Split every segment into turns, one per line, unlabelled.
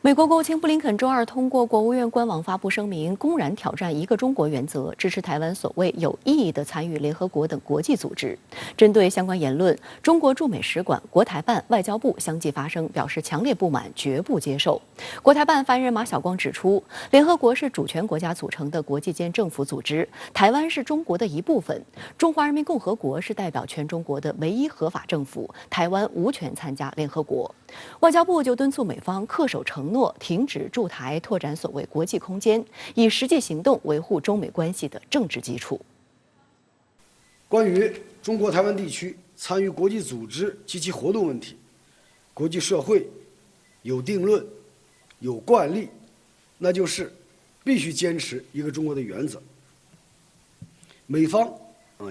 美国国务卿布林肯周二通过国务院官网发布声明，公然挑战一个中国原则，支持台湾所谓有意义的参与联合国等国际组织。针对相关言论，中国驻美使馆、国台办、外交部相继发声，表示强烈不满，绝不接受。国台办发言人马晓光指出，联合国是主权国家组成的国际间政府组织，台湾是中国的一部分，中华人民共和国是代表全中国的唯一合法政府，台湾无权参加联合国。外交部就敦促美方恪守承诺，停止驻台，拓展所谓国际空间，以实际行动维护中美关系的政治基础。
关于中国台湾地区参与国际组织及其活动问题，国际社会有定论、有惯例，那就是必须坚持一个中国的原则。美方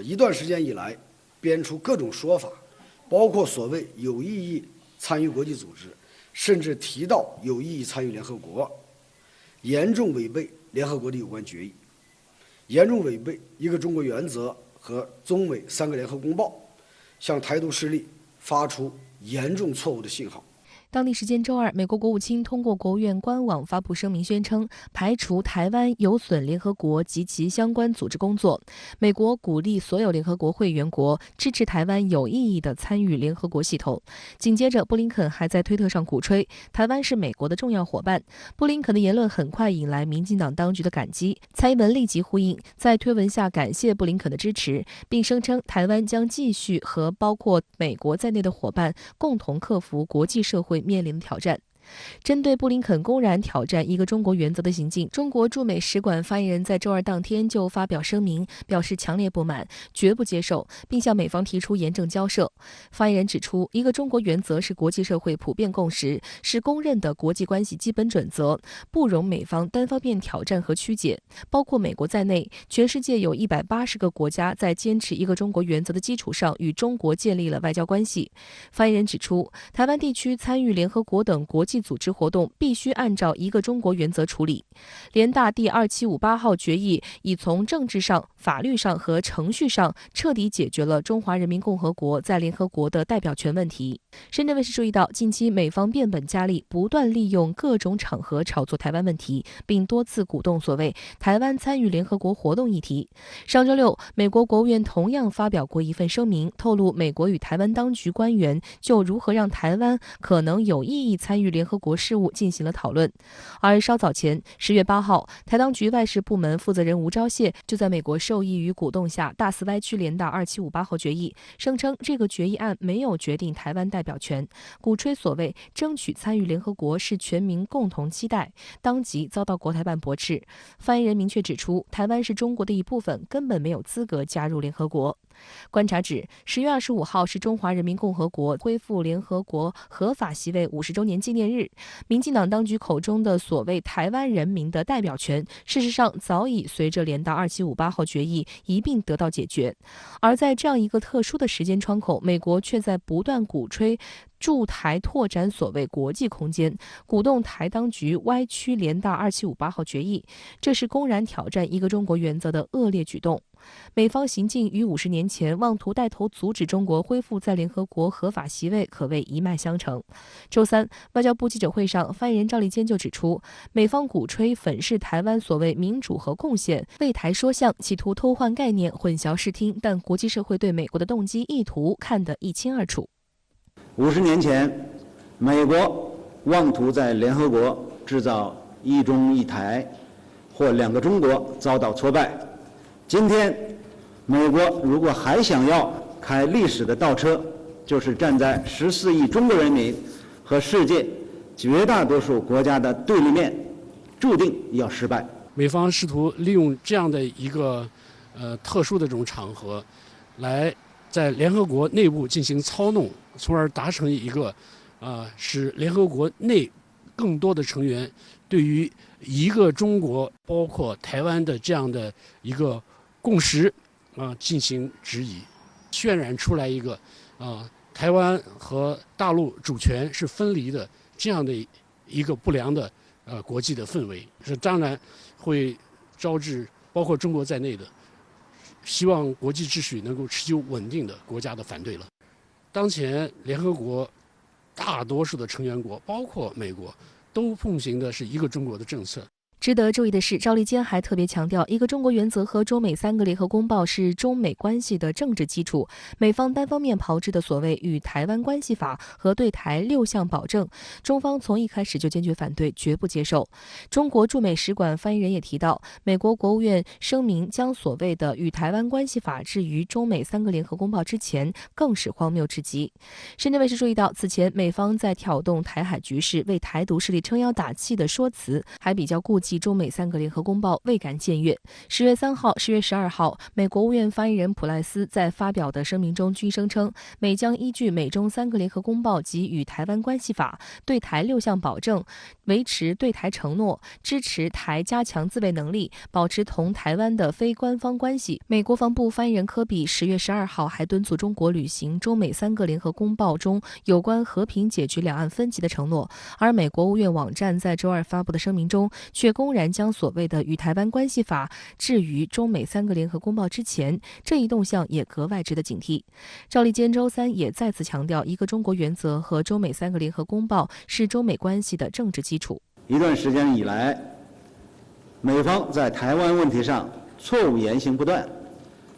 一段时间以来编出各种说法，包括所谓有意义参与国际组织，甚至提到有意义参与联合国，严重违背联合国的有关决议，严重违背一个中国原则和中美3个联合公报，向台独势力发出严重错误的信号。
当地时间周二，美国国务卿通过国务院官网发布声明，宣称排除台湾有损联合国及其相关组织工作。美国鼓励所有联合国会员国支持台湾有意义地参与联合国系统。紧接着，布林肯还在推特上鼓吹台湾是美国的重要伙伴。布林肯的言论很快引来民进党当局的感激，蔡英文立即呼应，在推文下感谢布林肯的支持，并声称台湾将继续和包括美国在内的伙伴共同克服国际社会面临的挑战。针对布林肯公然挑战一个中国原则的行径，中国驻美使馆发言人在周二当天就发表声明，表示强烈不满，绝不接受，并向美方提出严正交涉。发言人指出，一个中国原则是国际社会普遍共识，是公认的国际关系基本准则，不容美方单方面挑战和曲解。包括美国在内，全世界有180个国家在坚持一个中国原则的基础上与中国建立了外交关系。发言人指出，台湾地区参与联合国等国际组织活动必须按照一个中国原则处理。联大第2758号决议已从政治上、法律上和程序上彻底解决了中华人民共和国在联合国的代表权问题。深圳卫视注意到，近期美方变本加厉，不断利用各种场合炒作台湾问题，并多次鼓动所谓台湾参与联合国活动议题。上周六，美国国务院同样发表过一份声明，透露美国与台湾当局官员就如何让台湾可能有意义参与联合国事务进行了讨论。而稍早前10月8号，台当局外事部门负责人吴钊燮就在美国授意与鼓动下大肆歪曲联大2758号决议，声称这个决议案没有决定台湾代表权，鼓吹所谓争取参与联合国是全民共同期待，当即遭到国台办驳斥。发言人明确指出，台湾是中国的一部分，根本没有资格加入联合国。观察指，10月25号是中华人民共和国恢复联合国合法席位50周年纪念日。民进党当局口中的所谓台湾人民的代表权，事实上早已随着联大2758号决议一并得到解决。而在这样一个特殊的时间窗口，美国却在不断鼓吹驻台拓展所谓国际空间，鼓动台当局歪曲联大2758号决议，这是公然挑战一个中国原则的恶劣举动。美方行径与50年前妄图带头阻止中国恢复在联合国合法席位可谓一脉相承。周三，外交部记者会上，发言人赵立坚就指出，美方鼓吹粉饰台湾所谓民主和贡献，为台说项，企图偷换概念，混淆视听，但国际社会对美国的动机意图看得一清二楚。
50年前，美国妄图在联合国制造一中一台或2个中国，遭到挫败。今天，美国如果还想要开历史的倒车，就是站在14亿中国人民和世界绝大多数国家的对立面，注定要失败。
美方试图利用这样的一个特殊的这种场合，来在联合国内部进行操弄，从而达成一个使联合国内更多的成员对于一个中国，包括台湾的这样的一个共识进行质疑，渲染出来一个台湾和大陆主权是分离的这样的一个不良的国际的氛围，这当然会招致包括中国在内的希望国际秩序能够持久稳定的国家的反对了。当前联合国大多数的成员国，包括美国，都奉行的是一个中国的政策。
值得注意的是，赵立坚还特别强调，一个中国原则和中美3个联合公报是中美关系的政治基础。美方单方面炮制的所谓与台湾关系法和对台6项保证，中方从一开始就坚决反对，绝不接受。中国驻美使馆发言人也提到，美国国务院声明将所谓的与台湾关系法置于中美3个联合公报之前，更是荒谬至极。深圳卫视注意到，此前美方在挑动台海局势、为台独势力撑腰打气的说辞，还比较顾忌中美3个联合公报未敢僭越。10月3号、10月12号，美国务院发言人普赖斯在发表的声明中均声称，美将依据美中3个联合公报及与台湾关系法、对台6项保证，维持对台承诺，支持台加强自卫能力，保持同台湾的非官方关系。美国防部发言人科比10月12号还敦促中国履行中美3个联合公报中有关和平解决两岸分歧的承诺，而美国务院网站在周二发布的声明中，却公然将所谓的与台湾关系法置于中美3个联合公报之前，这一动向也格外值得警惕。赵立坚周三也再次强调，一个中国原则和中美3个联合公报是中美关系的政治基础。
一段时间以来，美方在台湾问题上错误言行不断，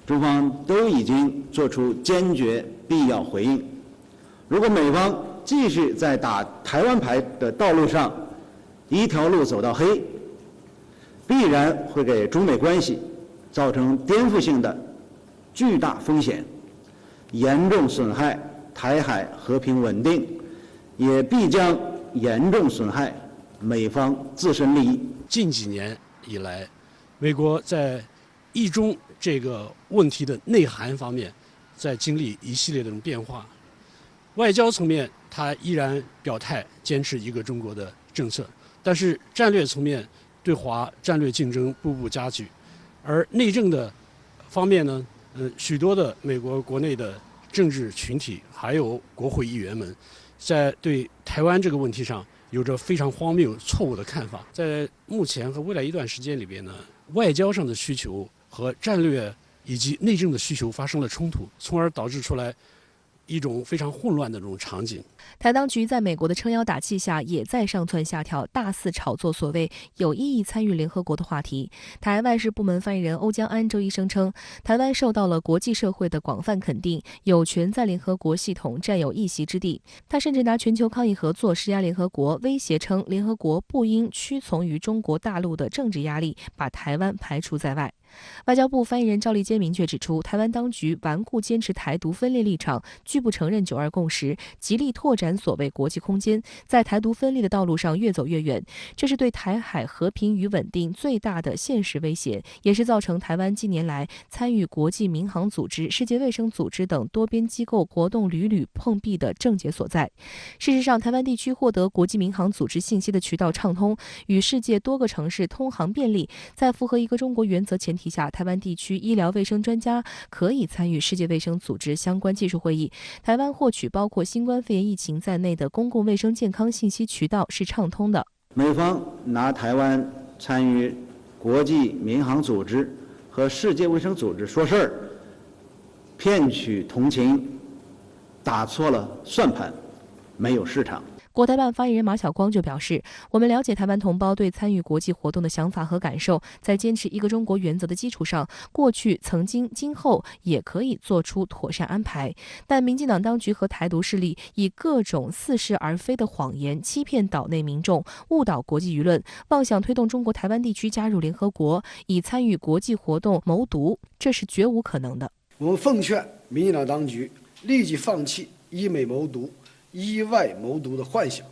中方都已经做出坚决必要回应。如果美方继续在打台湾牌的道路上一条路走到黑，必然会给中美关系造成颠覆性的巨大风险，严重损害台海和平稳定，也必将严重损害美方自身利益。
近几年以来，美国在一中这个问题的内涵方面，在经历一系列的变化。外交层面，它依然表态坚持一个中国的政策，但是战略层面对华战略竞争步步加剧。而内政的方面呢，许多的美国国内的政治群体还有国会议员们，在对台湾这个问题上有着非常荒谬、错误的看法。在目前和未来一段时间里边呢，外交上的需求和战略以及内政的需求发生了冲突，从而导致出来一种非常混乱的这种场景。
台当局在美国的撑腰打气下，也在上蹿下跳，大肆炒作所谓有意义参与联合国的话题。台外事部门发言人欧江安周一声称，台湾受到了国际社会的广泛肯定，有权在联合国系统占有一席之地。他甚至拿全球抗疫合作施压联合国，威胁称联合国不应屈从于中国大陆的政治压力，把台湾排除在外。外交部发言人赵立坚明确指出，台湾当局顽固坚持台独分裂立场，拒不承认9·2共识，极力拓展所谓国际空间，在台独分裂的道路上越走越远，这是对台海和平与稳定最大的现实威胁，也是造成台湾近年来参与国际民航组织、世界卫生组织等多边机构活动屡屡碰壁的症结所在。事实上，台湾地区获得国际民航组织信息的渠道畅通，与世界多个城市通航便利，在符合一个中国原则前提下，台湾地区医疗卫生专家可以参与世界卫生组织相关技术会议。台湾获取包括新冠肺炎疫情在内的公共卫生健康信息渠道是畅通的。
美方拿台湾参与国际民航组织和世界卫生组织说事儿，骗取同情，打错了算盘，没有市场。
国台办发言人马晓光就表示，我们了解台湾同胞对参与国际活动的想法和感受，在坚持一个中国原则的基础上，过去、曾经、今后也可以做出妥善安排。但民进党当局和台独势力以各种似是而非的谎言欺骗岛内民众，误导国际舆论，妄想推动中国台湾地区加入联合国，以参与国际活动谋独，这是绝无可能的。
我们奉劝民进党当局立即放弃以美谋独、以外谋独的幻想，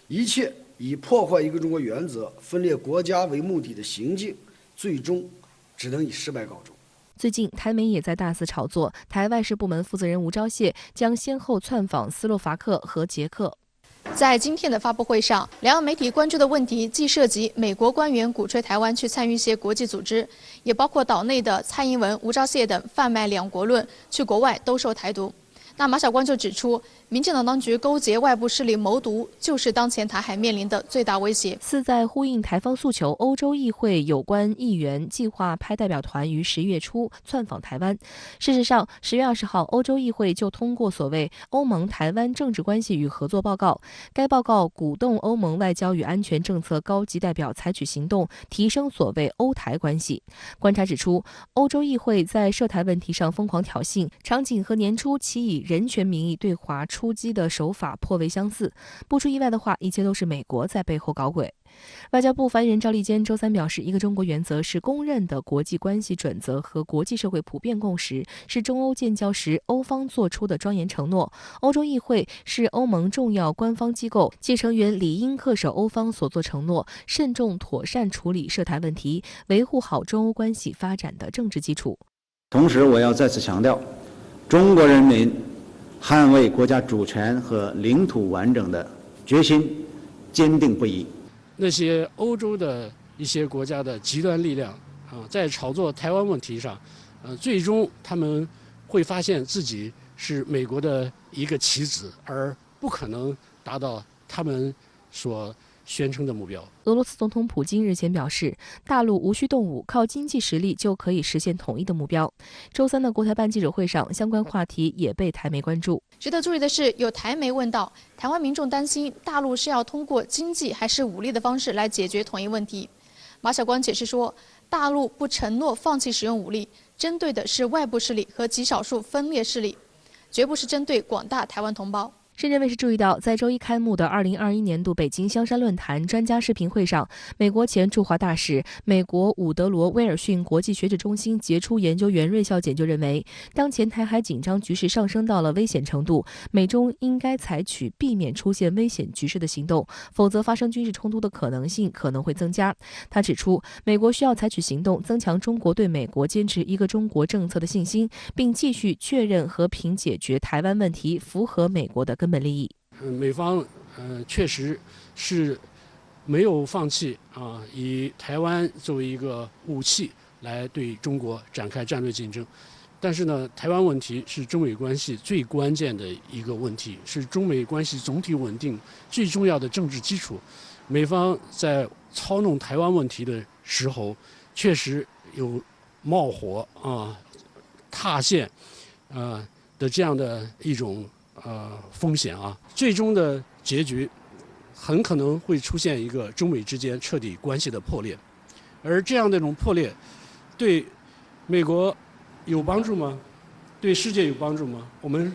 一切以破坏一个中国原则、分裂国家为目的的行径，最终只能以失败告终。
最近，台媒也在大肆炒作，台外事部门负责人吴钊燮将先后窜访斯洛伐克和捷克。
在今天的发布会上，两岸媒体关注的问题既涉及美国官员鼓吹台湾去参与一些国际组织，也包括岛内的蔡英文、吴钊燮等贩卖两国论，去国外兜售台独。那马晓光就指出，民进党当局勾结外部势力谋独，就是当前台海面临的最大威胁。
似在呼应台方诉求，欧洲议会有关议员计划派代表团于10月初窜访台湾。事实上，10月20号，欧洲议会就通过所谓《欧盟台湾政治关系与合作报告》，该报告鼓动欧盟外交与安全政策高级代表采取行动，提升所谓欧台关系。观察指出，欧洲议会在涉台问题上疯狂挑衅，场景和年初其以人权名义对华出击的手法颇为相似。不出意外的话，一切都是美国在背后搞鬼。外交部发言人赵立坚周三表示，一个中国原则是公认的国际关系准则和国际社会普遍共识，是中欧建交时欧方做出的庄严承诺。欧洲议会是欧盟重要官方机构，其成员理应恪守欧方所作承诺，慎重妥善处理涉台问题，维护好中欧关系发展的政治基础。
同时，我要再次强调，中国人民捍卫国家主权和领土完整的决心坚定不移。
那些欧洲的一些国家的极端力量在炒作台湾问题上，最终他们会发现自己是美国的一个棋子，而不可能达到他们所宣称的目标。
俄罗斯总统普京日前表示，大陆无需动武，靠经济实力就可以实现统一的目标。周三的国台办记者会上，相关话题也被台媒关注。
值得注意的是，有台媒问到，台湾民众担心大陆是要通过经济还是武力的方式来解决统一问题。马晓光解释说，大陆不承诺放弃使用武力，针对的是外部势力和极少数分裂势力，绝不是针对广大台湾同胞。
深圳卫视注意到，在周一开幕的2021年度北京香山论坛专家视频会上，美国前驻华大使、美国伍德罗威尔逊国际学者中心杰出研究员芮孝简就认为，当前台海紧张局势上升到了危险程度，美中应该采取避免出现危险局势的行动，否则发生军事冲突的可能性可能会增加。他指出，美国需要采取行动，增强中国对美国坚持一个中国政策的信心，并继续确认和平解决台湾问题符合美国的根本利益。
美方确实是没有放弃以台湾作为一个武器来对中国展开战略竞争，但是呢，台湾问题是中美关系最关键的一个问题，是中美关系总体稳定最重要的政治基础。美方在操弄台湾问题的时候，确实有冒火踏线的这样的一种风险最终的结局很可能会出现一个中美之间彻底关系的破裂，而这样的一种破裂对美国有帮助吗？对世界有帮助吗？我们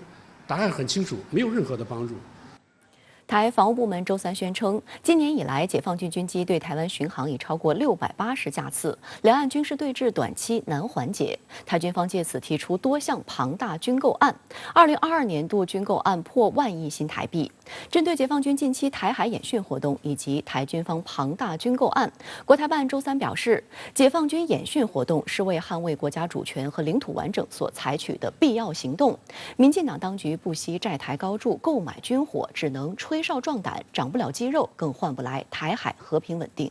答案很清楚，没有任何的帮助。
台防务部门周三宣称，今年以来，解放军军机对台湾巡航已超过680架次，两岸军事对峙短期难缓解。台军方借此提出多项庞大军购案，2022年度军购案破万亿新台币。针对解放军近期台海演训活动以及台军方庞大军购案，国台办周三表示，解放军演训活动是为捍卫国家主权和领土完整所采取的必要行动。民进党当局不惜债台高筑，购买军火，只能吹哨壮胆，长不了肌肉，更换不来台海和平稳定。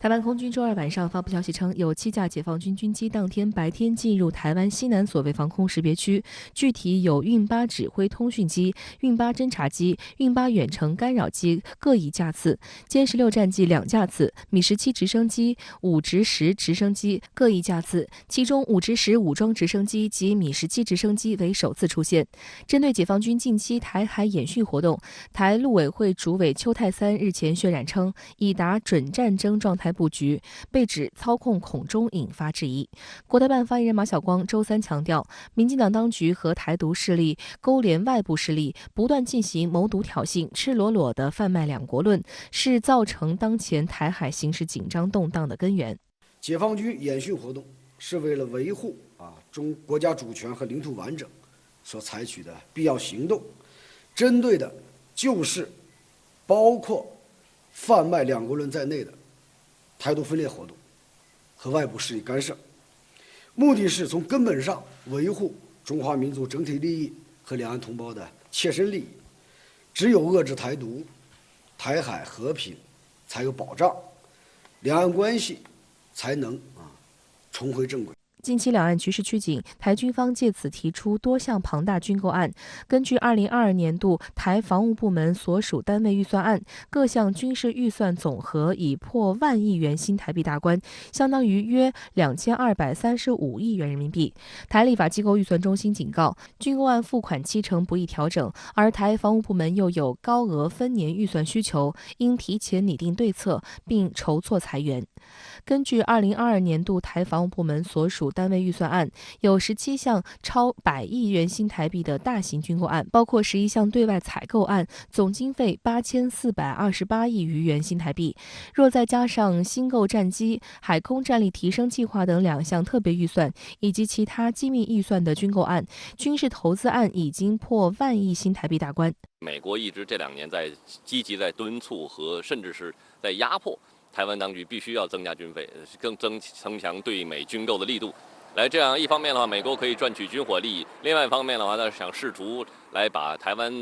台湾空军周二晚上发布消息称，有7架解放军军机当天白天进入台湾西南所谓防空识别区，具体有运8指挥通讯机、运8侦察机、运8远程干扰机各1架次，歼16战机2架次，米17直升机、5直10直升机各1架次，其中5直10武装直升机及米17直升机为首次出现。针对解放军近期台海演训活动，台陆委会主委邱泰三日前渲染称，已达准战争状态布局，被指操控恐中引发质疑。国台办发言人马晓光周三强调，民进党当局和台独势力勾连外部势力，不断进行谋独挑衅，赤裸裸地贩卖两国论，是造成当前台海形势紧张动荡的根源。
解放军演训活动是为了维护中国家主权和领土完整所采取的必要行动，针对的就是包括贩卖两国论在内的台独分裂活动和外部势力干涉，目的是从根本上维护中华民族整体利益和两岸同胞的切身利益。只有遏制台独，台海和平才有保障，两岸关系才能重回正轨。
近期两岸局势趋紧，台军方借此提出多项庞大军购案。根据2022年度台防务部门所属单位预算案，各项军事预算总和已破万亿元新台币大关，相当于约2235亿元人民币。台立法机构预算中心警告，军购案付款期程不易调整，而台防务部门又有高额分年预算需求，应提前拟定对策，并筹措财源。根据2022年度台防务部门所属单位预算案，有17项超100亿元新台币的大型军购案，包括11项对外采购案，总经费8428亿余元新台币。若再加上新购战机、海空战力提升计划等2项特别预算，以及其他机密预算的军购案，军事投资案已经破万亿新台币大关。
美国一直这2年在积极在敦促和甚至是在压迫台湾当局必须要增加军费，更增强对美军购的力度。来这样一方面的话，美国可以赚取军火利益；另外一方面的话，他想试图来把台湾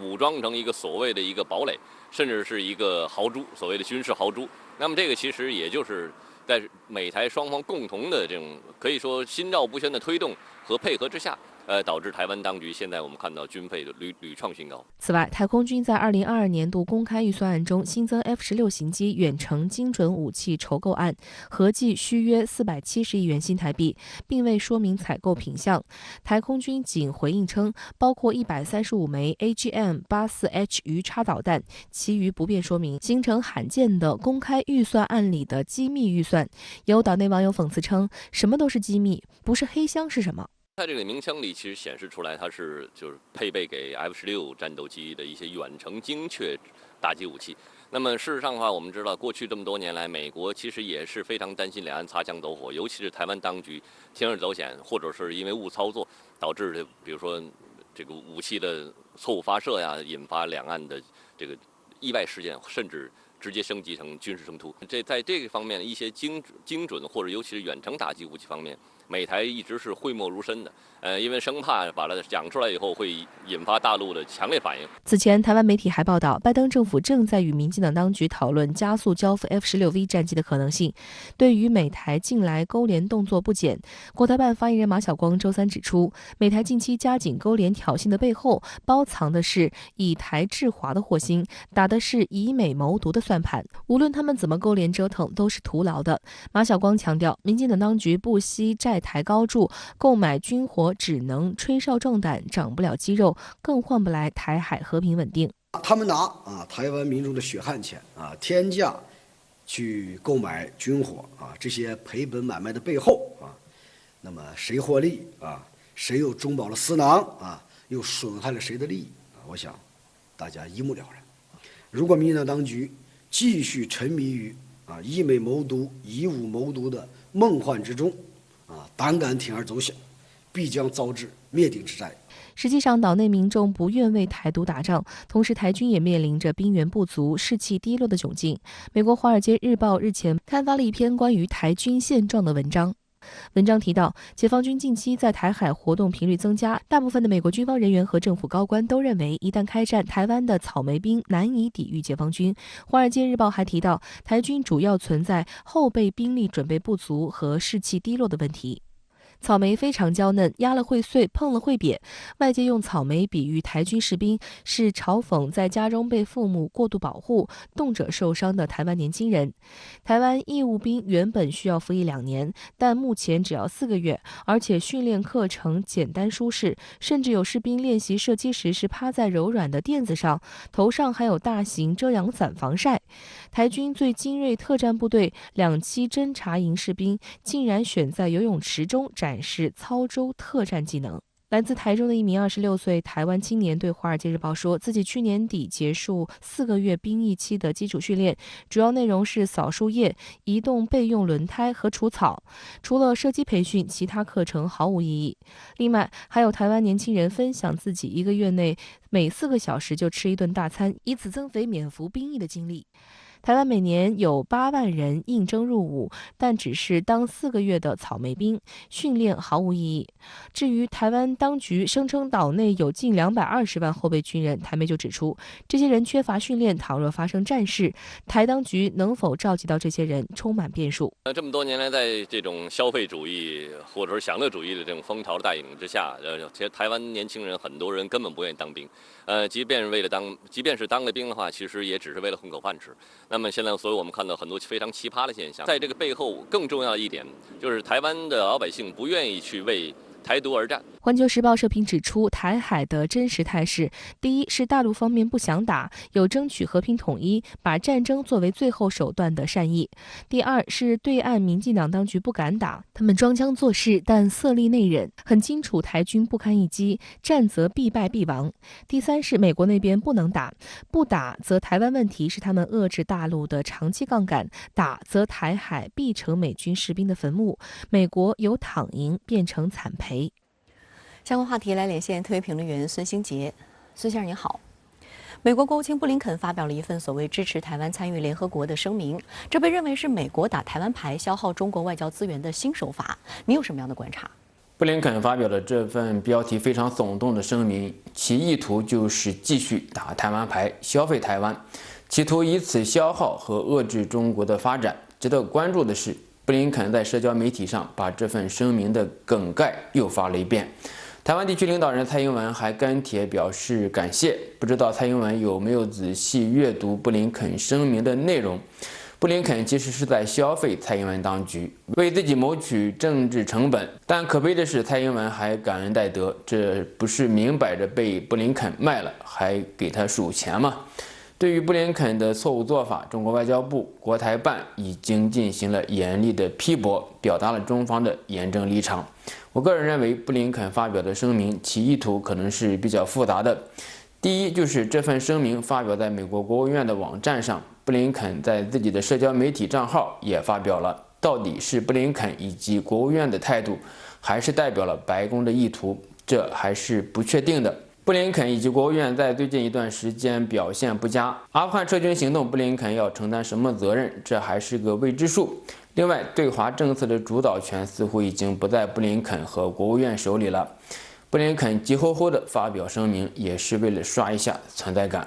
武装成一个所谓的一个堡垒，甚至是一个豪猪，所谓的军事豪猪。那么这个其实也就是在美台双方共同的这种可以说心照不宣的推动和配合之下，导致台湾当局现在我们看到军费的屡创新高。
此外，太空军在2022年度公开预算案中新增 F-16型机远程精准武器筹购案，合计需约470亿元新台币，并未说明采购品项。太空军仅回应称，包括135枚 AGM-84H 鱼叉导弹，其余不便说明，形成罕见的公开预算案里的机密预算。有岛内网友讽刺称，什么都是机密，不是黑箱是什么？
在这个名称里，其实显示出来，它是就是配备给 F-16战斗机的一些远程精确打击武器。那么事实上的话，我们知道过去这么多年来，美国其实也是非常担心两岸擦枪走火，尤其是台湾当局铤而走险，或者是因为误操作导致的，比如说这个武器的错误发射呀，引发两岸的这个意外事件，甚至直接升级成军事冲突。在这个方面，一些精准或者尤其是远程打击武器方面，美台一直是讳莫如深的，因为生怕把它讲出来以后会引发大陆的强烈反应。
此前，台湾媒体还报道，拜登政府正在与民进党当局讨论加速交付 F-16V 战机的可能性。对于美台近来勾连动作不减，国台办发言人马晓光周三指出，美台近期加紧勾连挑衅的背后，包藏的是以台制华的祸心，打的是以美谋独的算盘。无论他们怎么勾连折腾，都是徒劳的。马晓光强调，民进党当局不惜债台高筑，购买军火只能吹哨壮胆，长不了肌肉，更换不来台海和平稳定。
他们拿台湾民众的血汗钱天价去购买军火这些赔本买卖的背后那么谁获利谁又中饱了私囊又损害了谁的利益我想大家一目了然。如果民进党当局继续沉迷于以美谋独、以武谋独的梦幻之中胆敢铤而走险，必将遭致灭顶之灾。
实际上，岛内民众不愿为台独打仗，同时台军也面临着兵源不足、士气低落的窘境。美国《华尔街日报》日前刊发了一篇关于台军现状的文章。文章提到，解放军近期在台海活动频率增加，大部分的美国军方人员和政府高官都认为，一旦开战，台湾的草莓兵难以抵御解放军。《华尔街日报》还提到，台军主要存在后备兵力准备不足和士气低落的问题。草莓非常娇嫩，压了会碎，碰了会瘪。外界用草莓比喻台军士兵，是嘲讽在家中被父母过度保护，动辄受伤的台湾年轻人。台湾义务兵原本需要服役2年，但目前只要4个月，而且训练课程简单舒适，甚至有士兵练习射击时是趴在柔软的垫子上，头上还有大型遮阳伞防晒。台军最精锐特战部队2栖侦察营士兵竟然选在游泳池中展示操舟特战技能。来自台中的一名26岁台湾青年对《华尔街日报》说，自己去年底结束4个月兵役期的基础训练，主要内容是扫树叶、移动备用轮胎和除草。除了射击培训，其他课程毫无意义。另外，还有台湾年轻人分享自己1个月内每4个小时就吃一顿大餐，以此增肥免服兵役的经历。台湾每年有8万人应征入伍，但只是当4个月的草莓兵，训练毫无意义。至于台湾当局声称岛内有近220万后备军人，台媒就指出，这些人缺乏训练，倘若发生战事，台当局能否召集到这些人，充满变数。
这么多年来，在这种消费主义或者说享乐主义的这种风潮的带领之下，其实台湾年轻人很多人根本不愿意当兵。即便是当了兵的话，其实也只是为了混口饭吃。那么现在，所以我们看到很多非常奇葩的现象。在这个背后，更重要的一点就是台湾的老百姓不愿意去为台独而战。
环球时报社评指出，台海的真实态势，第一是大陆方面不想打，有争取和平统一，把战争作为最后手段的善意；第二是对岸民进党当局不敢打，他们装腔作势，但色厉内荏，很清楚台军不堪一击，战则必败必亡；第三是美国那边不能打，不打则台湾问题是他们遏制大陆的长期杠杆，打则台海必成美军士兵的坟墓，美国由躺赢变成惨赔。
相关话题来连线特约评论员孙兴杰。孙先生您好。美国国务卿布林肯发表了一份所谓支持台湾参与联合国的声明，这被认为是美国打台湾牌、消耗中国外交资源的新手法。你有什么样的观察？
布林肯发表的这份标题非常耸动的声明，其意图就是继续打台湾牌、消费台湾，企图以此消耗和遏制中国的发展。值得关注的是，布林肯在社交媒体上把这份声明的梗概又发了一遍。台湾地区领导人蔡英文还跟帖表示感谢，不知道蔡英文有没有仔细阅读布林肯声明的内容。布林肯其实是在消费蔡英文当局，为自己谋取政治成本。但可悲的是，蔡英文还感恩戴德，这不是明摆着被布林肯卖了，还给他数钱吗？对于布林肯的错误做法，中国外交部、国台办已经进行了严厉的批驳，表达了中方的严正立场。我个人认为，布林肯发表的声明，其意图可能是比较复杂的。第一，就是这份声明发表在美国国务院的网站上，布林肯在自己的社交媒体账号也发表了。到底是布林肯以及国务院的态度，还是代表了白宫的意图，这还是不确定的。布林肯以及国务院在最近一段时间表现不佳，阿富汗撤军行动，布林肯要承担什么责任，这还是个未知数。另外，对华政策的主导权似乎已经不在布林肯和国务院手里了。布林肯急吼吼地发表声明，也是为了刷一下存在感。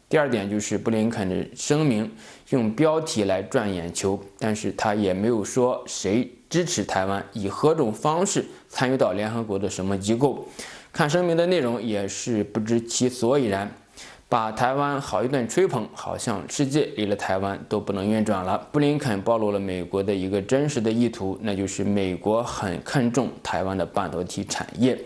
第二点就是布林肯的声明用标题来赚眼球，但是他也没有说谁支持台湾，以何种方式参与到联合国的什么机构。看声明的内容也是不知其所以然，把台湾好一顿吹捧，好像世界离了台湾都不能运转了。布林肯暴露了美国的一个真实的意图，那就是美国很看重台湾的半导体产业。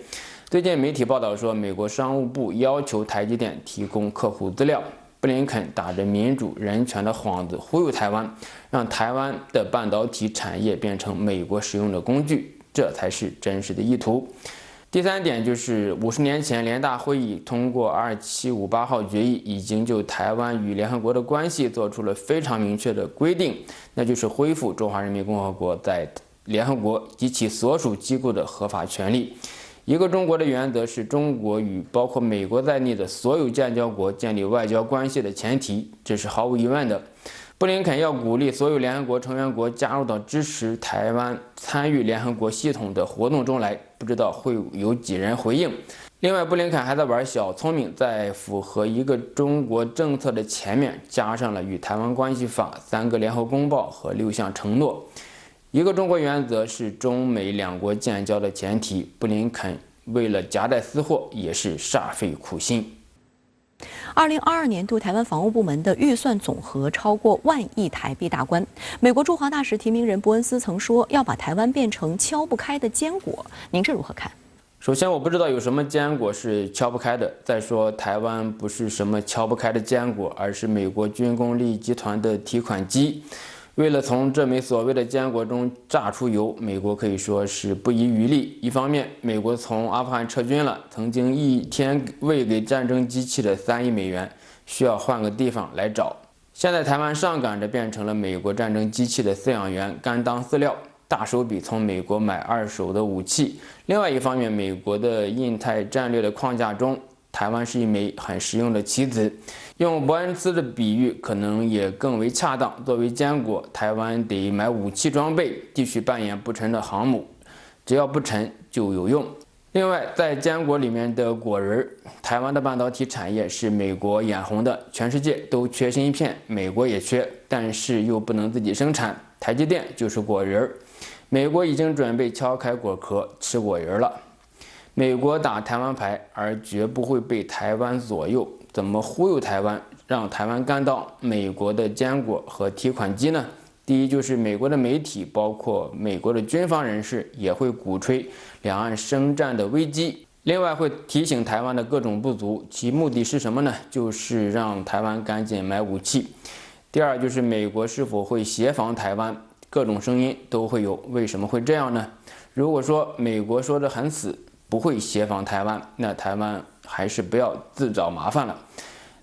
最近媒体报道说，美国商务部要求台积电提供客户资料，布林肯打着民主人权的幌子忽悠台湾，让台湾的半导体产业变成美国使用的工具，这才是真实的意图。第三点就是50年前联大会议通过2758号决议，已经就台湾与联合国的关系做出了非常明确的规定，那就是恢复中华人民共和国在联合国及其所属机构的合法权利。一个中国的原则是中国与包括美国在内的所有建交国建立外交关系的前提，这是毫无疑问的。布林肯要鼓励所有联合国成员国加入到支持台湾参与联合国系统的活动中来，不知道会有几人回应。另外，布林肯还在玩小聪明，在符合一个中国政策的前面加上了与台湾关系法、3个联合公报和6项承诺。一个中国原则是中美两国建交的前提，布林肯为了夹带私货也是煞费苦心。
2022年度台湾防务部门的预算总和超过1万亿台币大关。美国驻华大使提名人伯恩斯曾说要把台湾变成敲不开的坚果，您这如何看？
首先，我不知道有什么坚果是敲不开的。再说，台湾不是什么敲不开的坚果，而是美国军工利益集团的提款机。为了从这枚所谓的坚果中榨出油，美国可以说是不遗余力。一方面，美国从阿富汗撤军了，曾经一天喂给战争机器的3亿美元，需要换个地方来找。现在台湾上赶着变成了美国战争机器的饲养员，甘当饲料，大手笔从美国买2手的武器。另外一方面，美国的印太战略的框架中，台湾是一枚很实用的棋子。用伯恩斯的比喻可能也更为恰当。作为坚果，台湾得买武器装备，继续扮演不沉的航母，只要不沉就有用。另外，在坚果里面的果仁，台湾的半导体产业是美国眼红的，全世界都缺芯片，美国也缺，但是又不能自己生产。台积电就是果仁，美国已经准备敲开果壳吃果仁了。美国打台湾牌，而绝不会被台湾左右。怎么忽悠台湾，让台湾干到美国的坚果和提款机呢？第一就是美国的媒体，包括美国的军方人士，也会鼓吹两岸生战的危机。另外会提醒台湾的各种不足，其目的是什么呢？就是让台湾赶紧买武器。第二就是美国是否会协防台湾，各种声音都会有。为什么会这样呢？如果说美国说得很死，不会协防台湾，那台湾还是不要自找麻烦了。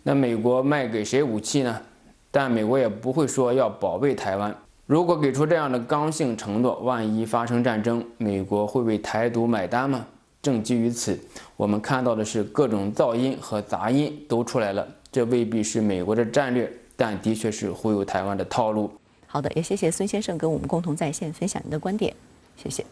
那美国卖给谁武器呢？但美国也不会说要保卫台湾。如果给出这样的刚性承诺，万一发生战争，美国会为台独买单吗？正基于此，我们看到的是各种噪音和杂音都出来了。这未必是美国的战略，但的确是忽悠台湾的套路。
好的，也谢谢孙先生跟我们共同在线分享您的观点，谢谢。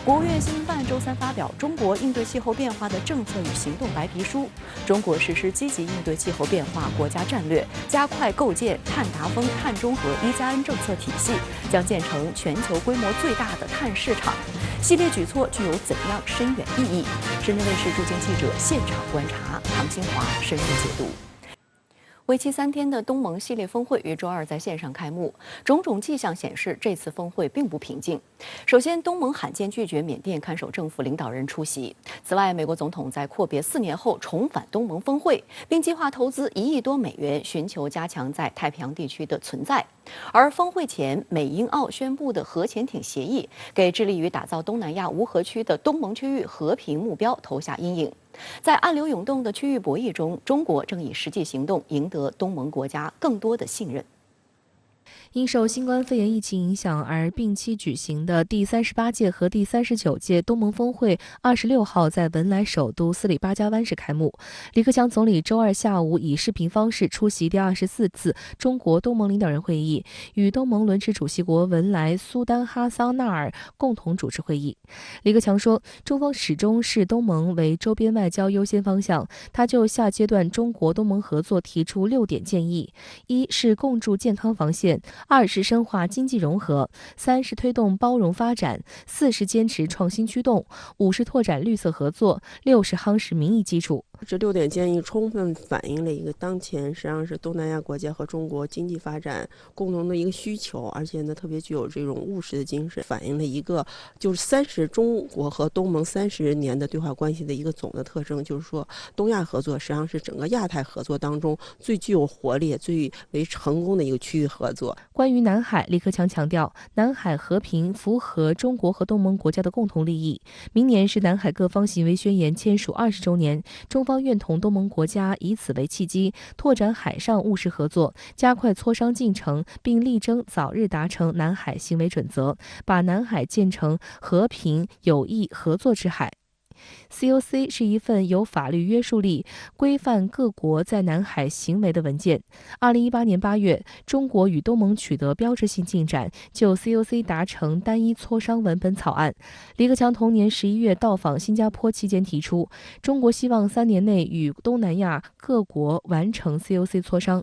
国务院新闻办周三发表《中国应对气候变化的政策与行动白皮书》，中国实施积极应对气候变化国家战略，加快构建碳达峰、碳中和1+N 政策体系，将建成全球规模最大的碳市场。系列举措具有怎样深远意义？深圳卫视驻京记者现场观察，唐新华深入解读。为期3天的东盟系列峰会于周二在线上开幕，种种迹象显示这次峰会并不平静。首先，东盟罕见拒绝缅甸看守政府领导人出席。此外，美国总统在阔别4年后重返东盟峰会，并计划投资1亿多美元，寻求加强在太平洋地区的存在。而峰会前，美英澳宣布的核潜艇协议，给致力于打造东南亚无核区的东盟区域和平目标投下阴影。在暗流涌动的区域博弈中，中国正以实际行动赢得东盟国家更多的信任。
因受新冠肺炎疫情影响而并期举行的第38届和第39届东盟峰会26号在文莱首都斯里巴加湾市开幕。李克强总理周二下午以视频方式出席第24次中国东盟领导人会议，与东盟轮值主席国文莱苏丹哈桑纳尔共同主持会议。李克强说，中方始终视东盟为周边外交优先方向，他就下阶段中国东盟合作提出6点建议：一是共筑健康防线，2是深化经济融合，3是推动包容发展，4是坚持创新驱动，5是拓展绿色合作，6是夯实民意基础。
这6点建议充分反映了一个当前实际上是东南亚国家和中国经济发展共同的一个需求，而且呢特别具有这种务实的精神，反映了一个就是中国和东盟30年的对话关系的一个总的特征，就是说东亚合作实际上是整个亚太合作当中最具有活力、最为成功的一个区域合作。
关于南海，李克强强调，南海和平符合中国和东盟国家的共同利益。明年是南海各方行为宣言签署20周年，中方愿同东盟国家以此为契机，拓展海上务实合作，加快磋商进程，并力争早日达成南海行为准则，把南海建成和平、友谊、合作之海。COC 是一份有法律约束力、规范各国在南海行为的文件。2018年8月，中国与东盟取得标志性进展，就 COC 达成单一磋商文本草案。李克强同年11月到访新加坡期间提出，中国希望3年内与东南亚各国完成 COC 磋商。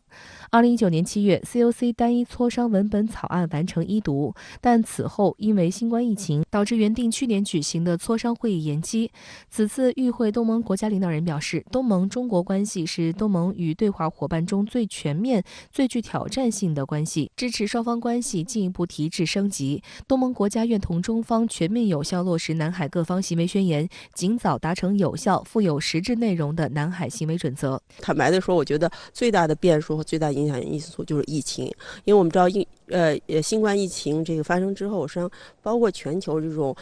2019年7月 ，COC 单一磋商文本草案完成1读，但此后因为新冠疫情，导致原定去年举行的磋商会议延期。此次与会东盟国家领导人表示，东盟中国关系是东盟与对华伙伴中最全面、最具挑战性的关系，支持双方关系进一步提质升级。东盟国家愿同中方全面有效落实南海各方行为宣言，尽早达成有效、富有实质内容的南海行为准则。
坦白的说，我觉得最大的变数和最大影响因素就是疫情，因为我们知道新冠疫情这个发生之后，实际上包括全球这种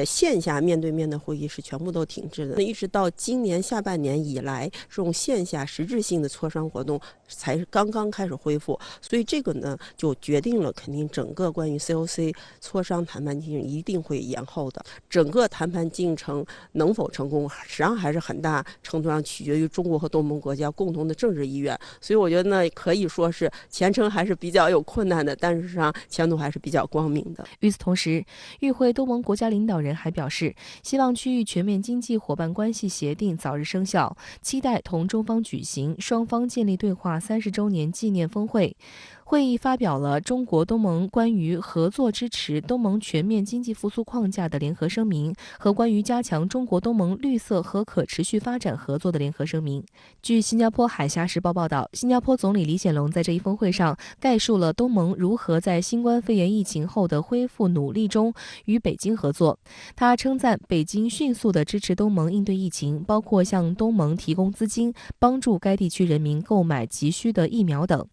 线下面对面的会议是全部都停滞的，一直到今年下半年以来，这种线下实质性的磋商活动才是刚刚开始恢复，所以这个呢就决定了肯定整个关于 COC 磋商谈判进程一定会延后的。整个谈判进程能否成功，实际上还是很大程度上取决于中国和东盟国家共同的政治意愿。所以我觉得呢，可以说是前程还是比较有困难的，但是实际上前途还是比较光明的。
与此同时，与会东盟国家领导人还表示，希望区域全面经济伙伴关系协定早日生效，期待同中方举行双方建立对话30周年纪念峰会。会议发表了中国东盟关于合作支持东盟全面经济复苏框架的联合声明和关于加强中国东盟绿色和可持续发展合作的联合声明。据新加坡海峡时报报道，新加坡总理李显龙在这一峰会上概述了东盟如何在新冠肺炎疫情后的恢复努力中与北京合作。他称赞北京迅速地支持东盟应对疫情，包括向东盟提供资金，帮助该地区人民购买急需的疫苗等。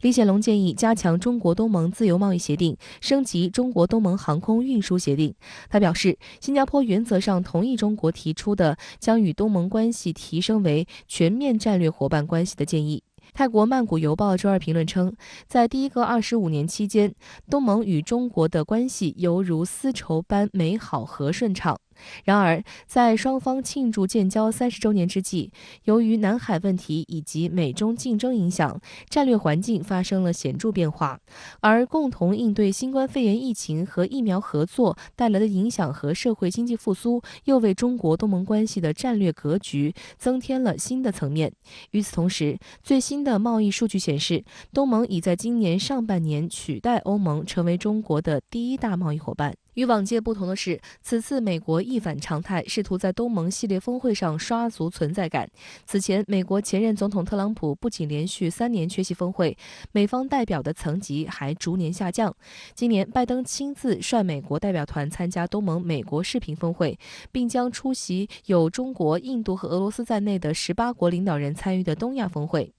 李显龙建议加强中国东盟自由贸易协定，升级中国东盟航空运输协定。他表示，新加坡原则上同意中国提出的将与东盟关系提升为全面战略伙伴关系的建议。泰国曼谷邮报周二评论称，在第一个25年期间，东盟与中国的关系犹如丝绸般美好和顺畅。然而，在双方庆祝建交30周年之际，由于南海问题以及美中竞争影响，战略环境发生了显著变化，而共同应对新冠肺炎疫情和疫苗合作带来的影响和社会经济复苏，又为中国东盟关系的战略格局增添了新的层面。与此同时，最新的贸易数据显示，东盟已在今年上半年取代欧盟成为中国的第一大贸易伙伴。与往届不同的是，此次美国一反常态，试图在东盟系列峰会上刷足存在感。此前，美国前任总统特朗普不仅连续3年缺席峰会，美方代表的层级还逐年下降。今年，拜登亲自率美国代表团参加东盟美国视频峰会，并将出席有中国、印度和俄罗斯在内的18国领导人参与的东亚峰会。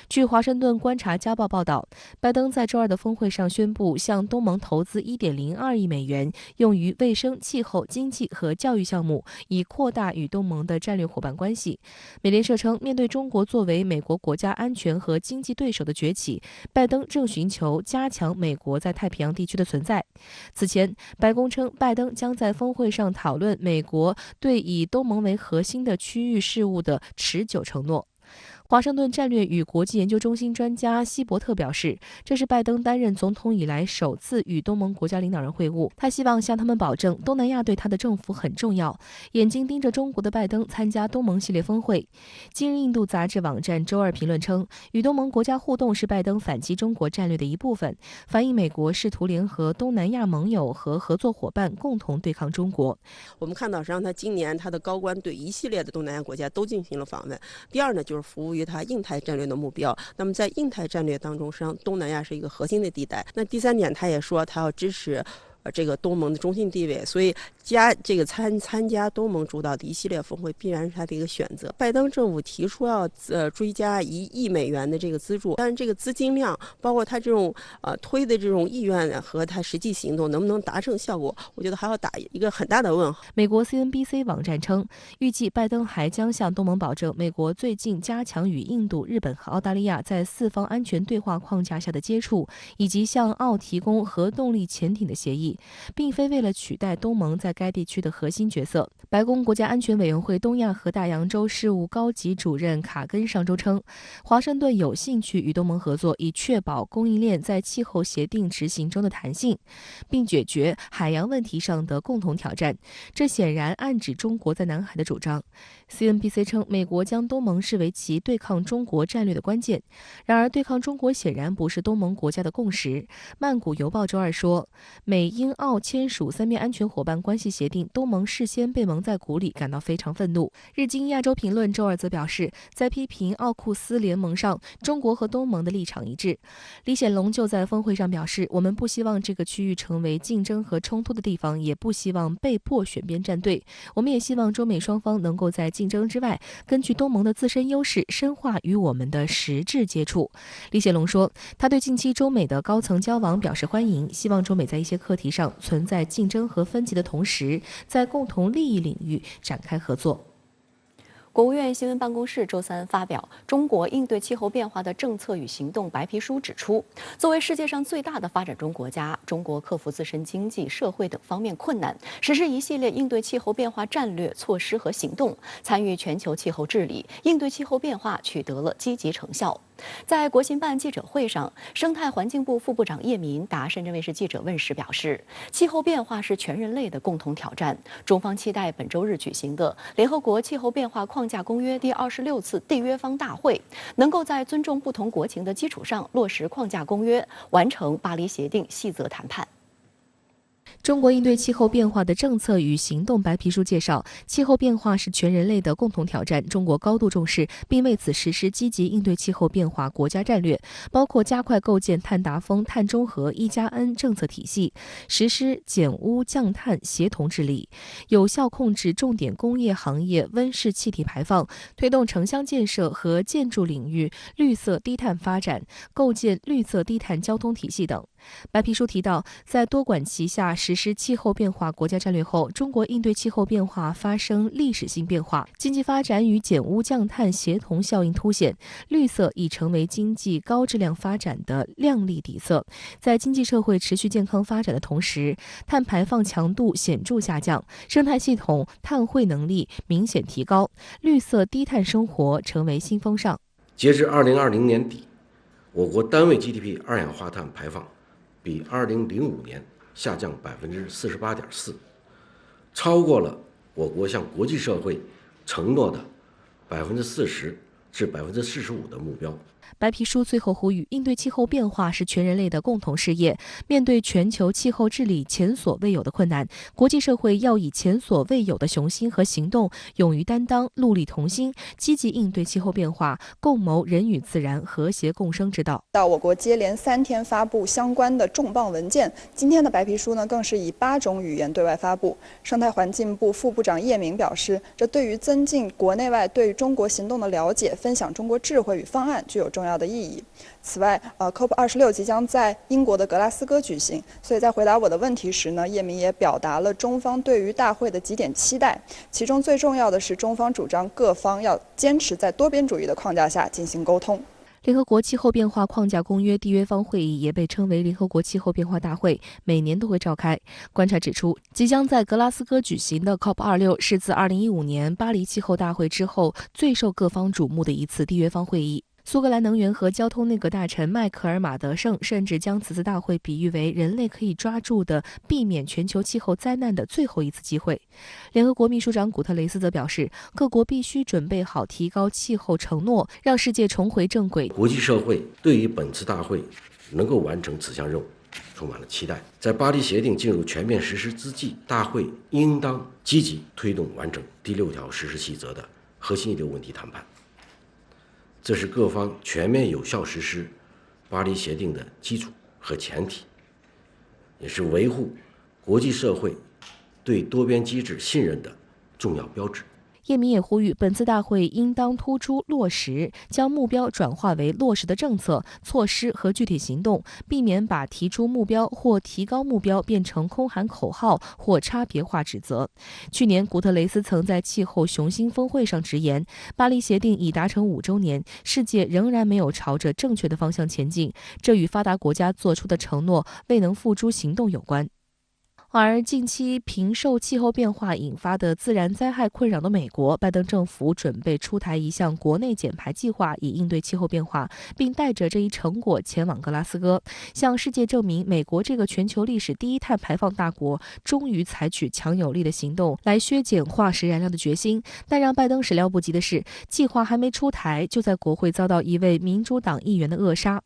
据华盛顿观察家报报道，拜登在周二的峰会上宣布向东盟投资1.02亿美元，用于卫生、气候、经济和教育项目，以扩大与东盟的战略伙伴关系。美联社称，面对中国作为美国国家安全和经济对手的崛起，拜登正寻求加强美国在太平洋地区的存在。此前，白宫称，拜登将在峰会上讨论美国对以东盟为核心的区域事务的持久承诺。华盛顿战略与国际研究中心专家希伯特表示，这是拜登担任总统以来首次与东盟国家领导人会晤。他希望向他们保证，东南亚对他的政府很重要。眼睛盯着中国的拜登参加东盟系列峰会。今日印度杂志网站周二评论称，与东盟国家互动是拜登反击中国战略的一部分，反映美国试图联合东南亚盟友和合作伙伴共同对抗中国。
我们看到，实际上他今年他的高官对一系列的东南亚国家都进行了访问。第二呢，就是服务于他印太战略的目标。那么在印太战略当中，实际上东南亚是一个核心的地带。那第三点，他也说他要支持这个东盟的中心地位，所以参加东盟主导的一系列峰会必然是他的一个选择。拜登政府提出要追加1亿美元的这个资助，但是这个资金量，包括他这种推的这种意愿和他实际行动能不能达成效果，我觉得还要打一个很大的问号。
美国 CNBC 网站称，预计拜登还将向东盟保证，美国最近加强与印度、日本和澳大利亚在4方安全对话框架下的接触，以及向澳提供核动力潜艇的协议，并非为了取代东盟在该地区的核心角色。白宫国家安全委员会东亚和大洋洲事务高级主任卡根上周称，华盛顿有兴趣与东盟合作，以确保供应链在气候协定执行中的弹性，并解决海洋问题上的共同挑战。这显然暗指中国在南海的主张。CNBC 称，美国将东盟视为其对抗中国战略的关键。然而，对抗中国显然不是东盟国家的共识。曼谷邮报周二说，美英澳签署3面安全伙伴关系协定，东盟事先被蒙在鼓里，感到非常愤怒。日经亚洲评论周二则表示，在批评奥库斯联盟上，中国和东盟的立场一致。李显龙就在峰会上表示，我们不希望这个区域成为竞争和冲突的地方，也不希望被迫选边站队。我们也希望中美双方能够在竞争之外，根据东盟的自身优势，深化与我们的实质接触。李显龙说，他对近期中美的高层交往表示欢迎，希望中美在一些课题上存在竞争和分歧的同时，时，在共同利益领域展开合作。
国务院新闻办公室周三发表《中国应对气候变化的政策与行动白皮书》，指出，作为世界上最大的发展中国家，中国克服自身经济、社会等方面困难，实施一系列应对气候变化战略措施和行动，参与全球气候治理，应对气候变化取得了积极成效。在国新办记者会上，生态环境部副部长叶民答深圳卫视记者问时表示，气候变化是全人类的共同挑战，中方期待本周日举行的联合国气候变化框架公约第26次缔约方大会，能够在尊重不同国情的基础上落实框架公约，完成巴黎协定细则谈判。
中国应对气候变化的政策与行动白皮书介绍，气候变化是全人类的共同挑战，中国高度重视，并为此实施积极应对气候变化国家战略，包括加快构建碳达峰、碳中和、1+N 政策体系，实施减污降碳协同治理，有效控制重点工业行业温室气体排放，推动城乡建设和建筑领域绿色低碳发展，构建绿色低碳交通体系等。白皮书提到，在多管齐下实施气候变化国家战略后，中国应对气候变化发生历史性变化，经济发展与减污降碳协同效应凸显，绿色已成为经济高质量发展的亮丽底色。在经济社会持续健康发展的同时，碳排放强度显著下降，生态系统碳汇能力明显提高，绿色低碳生活成为新风尚。
截至2020年底，我国单位 GDP 二氧化碳排放比2005年下降48.4%，超过了我国向国际社会承诺的40%至45%的目标。
白皮书最后呼吁，应对气候变化是全人类的共同事业。面对全球气候治理前所未有的困难，国际社会要以前所未有的雄心和行动，勇于担当，戮力同心，积极应对气候变化，共谋人与自然和谐共生之道。
我国接连3天发布相关的重磅文件，今天的白皮书呢，更是以8种语言对外发布。生态环境部副部长叶明表示，这对于增进国内外对中国行动的了解，分享中国智慧与方案具有重要的意义。此外，COP26即将在英国的格拉斯哥举行，所以在回答我的问题时呢，叶明也表达了中方对于大会的几点期待，其中最重要的是中方主张各方要坚持在多边主义的框架下进行沟通。
联合国气候变化框架公约缔约方会议也被称为联合国气候变化大会，每年都会召开。观察指出，即将在格拉斯哥举行的 COP26 是自2015年巴黎气候大会之后最受各方瞩目的一次缔约方会议。苏格兰能源和交通内阁大臣迈克尔·马德胜甚至将此次大会比喻为人类可以抓住的避免全球气候灾难的最后一次机会。联合国秘书长古特雷斯则表示，各国必须准备好提高气候承诺，让世界重回正轨。
国际社会对于本次大会能够完成此项任务充满了期待。在巴黎协定进入全面实施之际，大会应当积极推动完成第6条实施细则的核心遗留问题谈判，这是各方全面有效实施巴黎协定的基础和前提，也是维护国际社会对多边机制信任的重要标志。
叶明也呼吁，本次大会应当突出落实，将目标转化为落实的政策、措施和具体行动，避免把提出目标或提高目标变成空喊口号或差别化指责。去年，古特雷斯曾在气候雄心峰会上直言，巴黎协定已达成5周年，世界仍然没有朝着正确的方向前进，这与发达国家做出的承诺未能付诸行动有关。而近期频受气候变化引发的自然灾害困扰的美国，拜登政府准备出台一项国内减排计划，以应对气候变化，并带着这一成果前往格拉斯哥，向世界证明美国这个全球历史第1碳排放大国终于采取强有力的行动来削减化石燃料的决心。但让拜登始料不及的是，计划还没出台，就在国会遭到一位民主党议员的扼杀。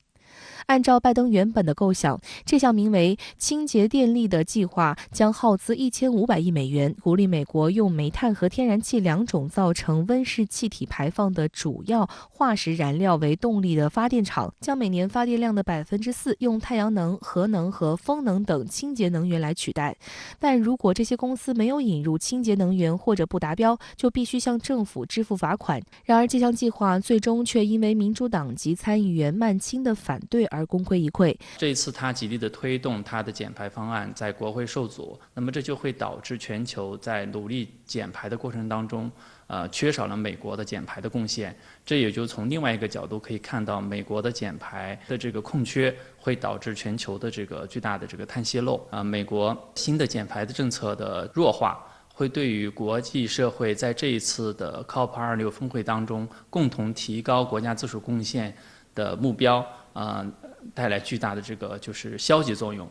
按照拜登原本的构想，这项名为清洁电力的计划将耗资1500亿美元，鼓励美国用煤炭和天然气2种造成温室气体排放的主要化石燃料为动力的发电厂，将每年发电量的4%用太阳能、核能和风能等清洁能源来取代。但如果这些公司没有引入清洁能源或者不达标，就必须向政府支付罚款。然而，这项计划最终却因为民主党籍参议员曼钦的反对而功亏一篑。
这一次他极力的推动他的减排方案在国会受阻，那么这就会导致全球在努力减排的过程当中，缺少了美国的减排的贡献。这也就从另外一个角度可以看到，美国的减排的这个空缺会导致全球的这个巨大的这个碳泄漏。美国新的减排的政策的弱化，会对于国际社会在这一次的 COP26 峰会当中共同提高国家自主贡献的目标，带来巨大的这个就是消极作用。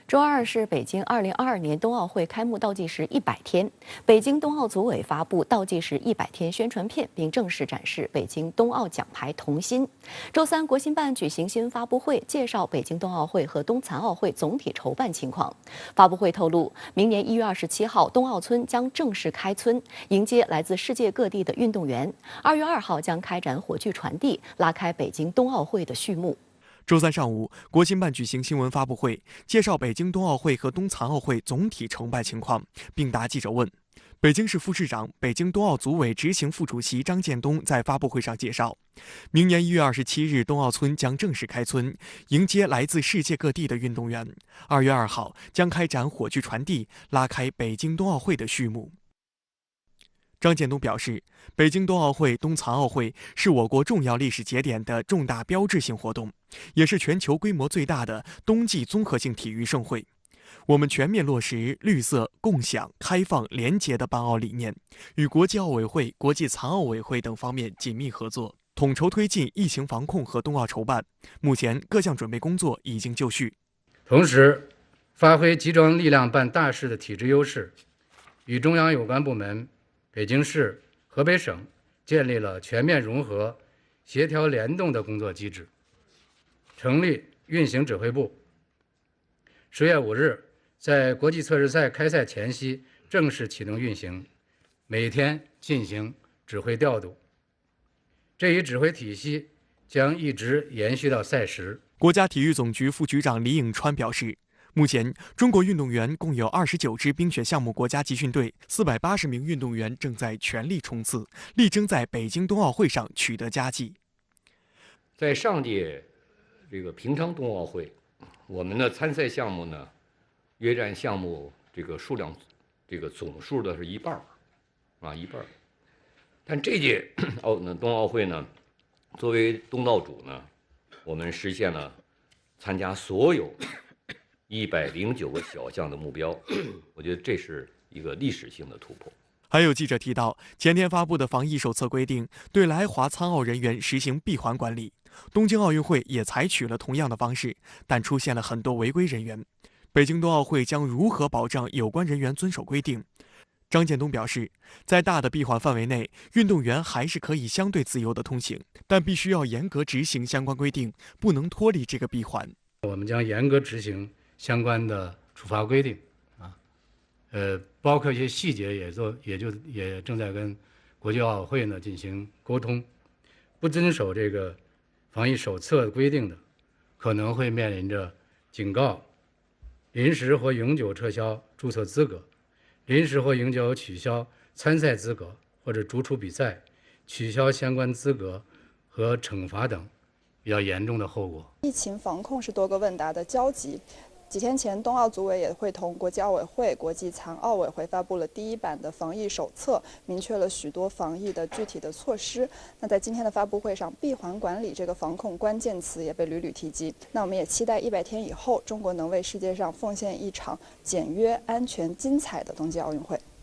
周二是北京2022年冬奥会开幕倒计时100天，北京冬奥组委发布倒计时100天宣传片，并正式展示北京冬奥奖牌同心。周三，国新办举行新闻发布会，介绍北京冬奥会和冬残奥会总体筹办情况。发布会透露，明年1月27号，冬奥村将正式开村，迎接来自世界各地的运动员。2月2号将开展火炬传递，拉开北京冬奥会的序幕。
周三上午，国新办举行新闻发布会，介绍北京冬奥会和冬残奥会总体筹办情况，并答记者问。北京市副市长、北京冬奥组委执行副主席张建东在发布会上介绍，明年1月27日，冬奥村将正式开村，迎接来自世界各地的运动员。2月2号将开展火炬传递，拉开北京冬奥会的序幕。张建东表示，北京冬奥会、冬残奥会是我国重要历史节点的重大标志性活动，也是全球规模最大的冬季综合性体育盛会。我们全面落实绿色、共享、开放、廉洁的办奥理念，与国际奥委会、国际残奥委会等方面紧密合作，统筹推进疫情防控和冬奥筹办。目前各项准备工作已经就绪。
同时，发挥集中力量办大事的体制优势，与中央有关部门、北京市、河北省建立了全面融合、协调联动的工作机制，成立运行指挥部。10月5日，在国际测试赛开赛前夕正式启动运行，每天进行指挥调度。这一指挥体系将一直延续到赛时。
国家体育总局副局长李颖川表示，目前，中国运动员共有29支冰雪项目国家集训队，480名运动员正在全力冲刺，力争在北京冬奥会上取得佳绩。
在上届这个平昌冬奥会，我们的参赛项目呢，约占项目这个数量，这个总数的是一半，1半。但这届冬奥会呢，作为东道主呢，我们实现了参加所有109个小项的目标，我觉得这是一个历史性的突破。
还有记者提到，前天发布的防疫手册规定，对来华参奥人员实行闭环管理。东京奥运会也采取了同样的方式，但出现了很多违规人员。北京冬奥会将如何保障有关人员遵守规定？张建东表示，在大的闭环范围内，运动员还是可以相对自由的通行，但必须要严格执行相关规定，不能脱离这个闭环。
我们将严格执行相关的处罚规定，包括一些细节也正在跟国际奥委会呢进行沟通。不遵守这个防疫手册规定的，可能会面临着警告、临时或永久撤销注册资格、临时或永久取消参赛资格或者逐出比赛、取消相关资格和惩罚等比较严重的后果。
疫情防控是多个问答的交集。几天前，冬奥组委也会同国际奥委会、国际残奥委会发布了第1版的防疫手册，明确了许多防疫的具体的措施。那在今天的发布会上，闭环管理这个防控关键词也被屡屡提及。那我们也期待100天以后，中国能为世界上奉献一场简约、安全、精彩的冬季奥运会。